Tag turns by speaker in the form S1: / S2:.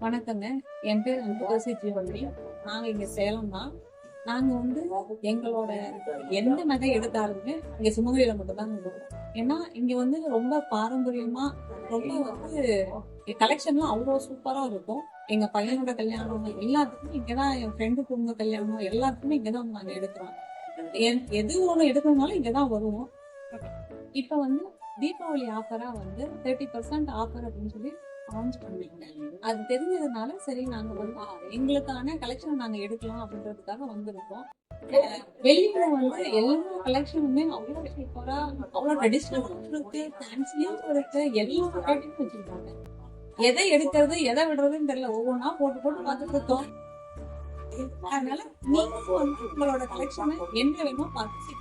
S1: வணக்கங்க. என் பேர் துளசி ஜீவனி. நாங்க இங்க சேலம் தான். நாங்க எங்களோட எந்த நகை எடுத்தாலுமே இங்க சிவகங்கையில மட்டும் தான் எடுப்போம். ஏன்னா இங்க ரொம்ப பாரம்பரியமா ரொம்ப கலெக்ஷன்லாம் அவ்வளோ சூப்பரா இருக்கும். எங்க பையனோட கல்யாணம் எல்லாத்துக்குமே இங்கதான், என் ஃப்ரெண்டு பொண்ணு கல்யாணம் எல்லாத்துக்குமே இங்கதான் நாங்க எடுக்கிறோம். எது ஒண்ணு எடுக்கணும்னாலும் இங்கதான் வருவோம். இப்ப தீபாவளி ஆஃபரா 30% ஆஃபர் அப்படின்னு சொல்லி லான்ச் பண்ணீங்க. அது தெரிஞ்சதுனால சரி நாங்க எங்களுக்கான கலெக்ஷன் நாங்க எடுக்கலாம் அப்படின்றதுக்காக வந்திருக்கோம். வெளியில எல்லா கலெக்ஷனுமே அவ்வளவு சூப்பரா, அவ்வளவு ட்ரெடிஷ்னலும் இருக்கு, ஃபேன்சியும் இருக்கு, எல்லா வெரைட்டியும் வச்சிருக்காங்க. எதை எடுக்கிறது எதை விடுறதுன்னு தெரியல, ஒவ்வொன்றா போட்டு போட்டு பார்த்துட்டு இருக்கோம். அதனால நீங்க உங்களோட கலெக்ஷனை என்ன வேணுமோ பார்த்து